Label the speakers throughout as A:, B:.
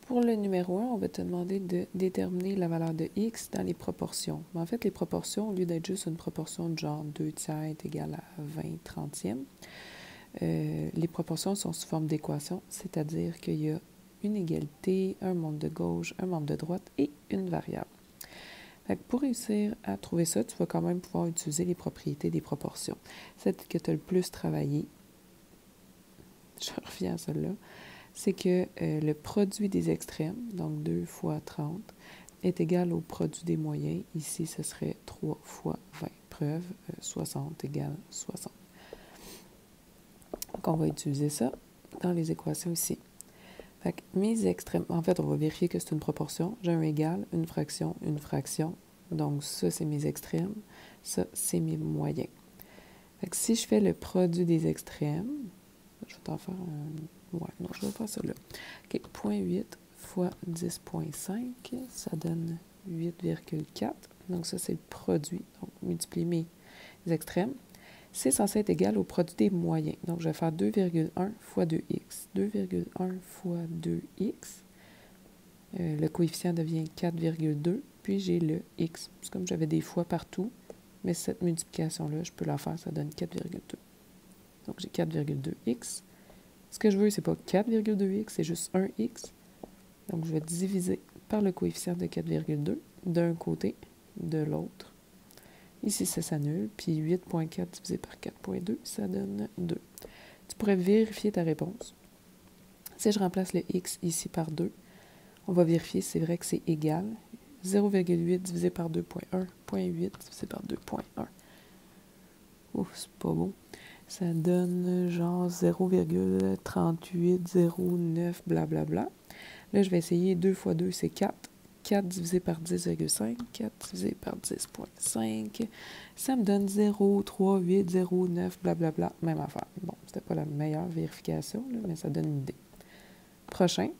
A: Pour le numéro 1, on va te demander de déterminer la valeur de x dans les proportions. Mais en fait, les proportions, au lieu d'être juste une proportion de genre 2 tiers est égal à 20 trentièmes, les proportions sont sous forme d'équation, c'est-à-dire qu'il y a une égalité, un membre de gauche, un membre de droite et une variable. Fait que pour réussir à trouver ça, tu vas quand même pouvoir utiliser les propriétés des proportions. Celle que tu as le plus travaillé, je reviens à celle-là, c'est que le produit des extrêmes, donc 2 fois 30, est égal au produit des moyens. Ici, ce serait 3 fois 20. Preuve, 60 égale 60. Donc, on va utiliser ça dans les équations ici. Fait que mes extrêmes, en fait, on va vérifier que c'est une proportion. J'ai un égal, une fraction, une fraction. Donc, ça, c'est mes extrêmes. Ça, c'est mes moyens. Fait que si je fais le produit des extrêmes, je vais t'en faire un... Ouais, non, je vais faire ça là. OK, 0,8 fois 10,5, ça donne 8,4. Donc, ça, c'est le produit. Donc, multiplier mes extrêmes. C'est censé être égal au produit des moyens. Donc, je vais faire 2,1 fois 2x. 2,1 fois 2x. Le coefficient devient 4,2. Puis, j'ai le x. C'est comme j'avais des fois partout. Mais cette multiplication-là, je peux la faire, ça donne 4,2. Donc, j'ai 4,2x. Ce que je veux, c'est pas 4,2x, c'est juste 1x. Donc, je vais diviser par le coefficient de 4,2 d'un côté, de l'autre. Ici, ça s'annule, puis 8,4 divisé par 4,2, ça donne 2. Tu pourrais vérifier ta réponse. Si je remplace le x ici par 2, on va vérifier si c'est vrai que c'est égal. 0,8 divisé par 2,1, 0,8 divisé par 2,1. Ouf, c'est pas beau. Ça donne genre 0,3809, blablabla. Là, je vais essayer 2 fois 2, c'est 4. 4 divisé par 10,5, 4 divisé par 10,5. Ça me donne 0,3809, blablabla. Même affaire. Bon, c'était pas la meilleure vérification, là, mais ça donne une idée. Prochain,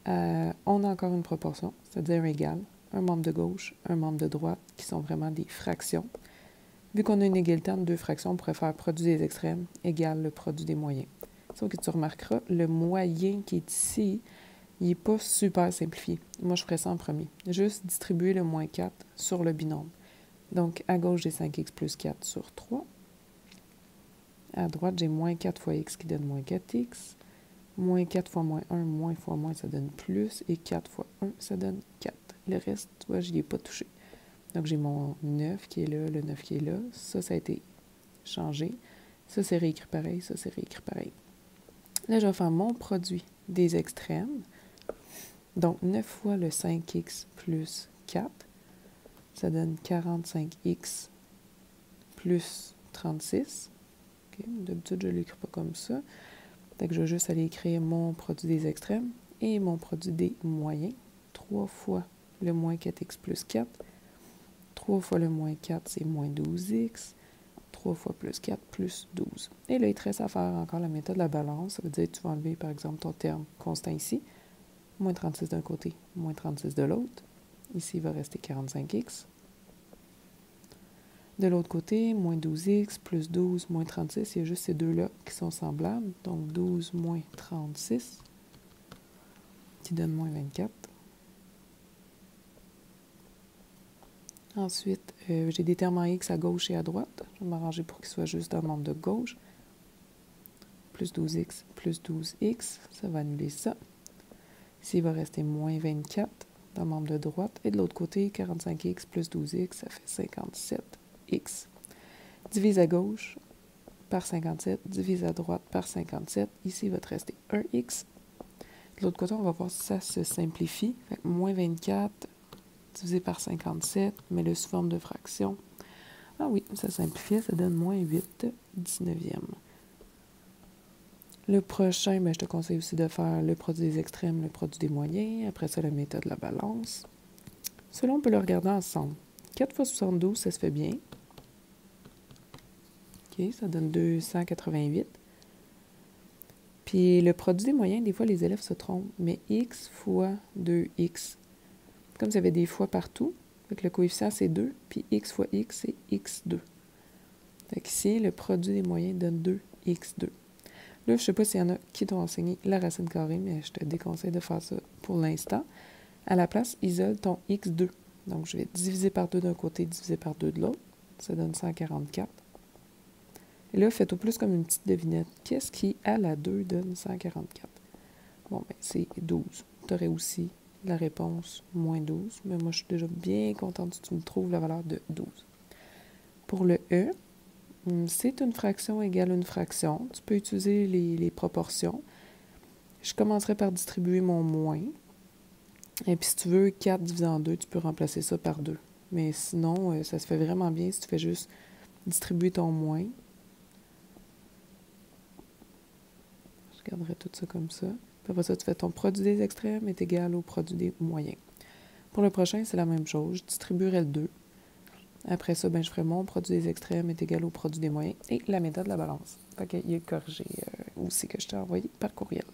A: on a encore une proportion, c'est-à-dire égal. Un membre de gauche, un membre de droite, qui sont vraiment des fractions. Vu qu'on a une égalité entre deux fractions, on pourrait faire produit des extrêmes égale le produit des moyens. Sauf que tu remarqueras, le moyen qui est ici, il n'est pas super simplifié. Moi, je ferais ça en premier. Juste distribuer le moins 4 sur le binôme. Donc, à gauche, j'ai 5x plus 4 sur 3. À droite, j'ai moins 4 fois x qui donne moins 4x. Moins 4 fois moins 1, moins fois moins, ça donne plus. Et 4 fois 1, ça donne 4. Le reste, tu vois, je n'y ai pas touché. Donc, j'ai mon 9 qui est là, le 9 qui est là. Ça a été changé. Ça, c'est réécrit pareil. Ça, c'est réécrit pareil. Là, je vais faire mon produit des extrêmes. Donc, 9 fois le 5x plus 4, ça donne 45x plus 36. Okay. D'habitude, je ne l'écris pas comme ça. Donc, je vais juste aller écrire mon produit des extrêmes et mon produit des moyens. 3 fois le moins 4x plus 4. 3 fois le moins 4, c'est moins 12x. 3 fois plus 4, plus 12. Et là, il te reste à faire encore la méthode de la balance. Ça veut dire que tu vas enlever, par exemple, ton terme constant ici. Moins 36 d'un côté, moins 36 de l'autre. Ici, il va rester 45x. De l'autre côté, moins 12x, plus 12, moins 36. Il y a juste ces deux-là qui sont semblables. Donc, 12 moins 36, qui donne moins 24. Ensuite, j'ai des termes en x à gauche et à droite. Je vais m'arranger pour qu'ils soient juste dans le membre de gauche. Plus 12x, plus 12x, ça va annuler ça. Ici, il va rester moins 24 dans le membre de droite. Et de l'autre côté, 45x plus 12x, ça fait 57x. Divise à gauche par 57, divise à droite par 57. Ici, il va te rester 1x. De l'autre côté, on va voir si ça se simplifie. Fait que moins 24 divisé par 57, mais le sous forme de fraction. Ah oui, ça simplifie, ça donne moins 8 19e. Le prochain, je te conseille aussi de faire le produit des extrêmes, le produit des moyens. Après ça, la méthode de la balance. Celui-là, on peut le regarder ensemble. 4 fois 72, ça se fait bien. OK, ça donne 288. Puis le produit des moyens, des fois, les élèves se trompent. Mais x fois 2x, comme ça avait des fois partout, donc le coefficient, c'est 2. Puis x fois x, c'est x2. Donc ici, le produit des moyens donne 2x2. Là, je sais pas s'il y en a qui t'ont enseigné la racine carrée, mais je te déconseille de faire ça pour l'instant. À la place, isole ton x2. Donc, je vais diviser par 2 d'un côté, diviser par 2 de l'autre. Ça donne 144. Et là, faites au plus comme une petite devinette. Qu'est-ce qui, à la 2, donne 144? Bon, ben, c'est 12. Tu aurais aussi la réponse moins 12, mais moi, je suis déjà bien contente si tu me trouves la valeur de 12. Pour le E, c'est une fraction égale une fraction. Tu peux utiliser les proportions. Je commencerai par distribuer mon moins. Et puis, si tu veux 4 divisé en 2, tu peux remplacer ça par 2. Mais sinon, ça se fait vraiment bien si tu fais juste distribuer ton moins. Je garderai tout ça comme ça. Puis après ça, tu fais ton produit des extrêmes est égal au produit des moyens. Pour le prochain, c'est la même chose. Je distribuerai le 2. Après ça, ben, je ferai mon produit des extrêmes est égal au produit des moyens et la méthode de la balance. Fait qu'il est corrigé aussi que je t'ai envoyé par courriel.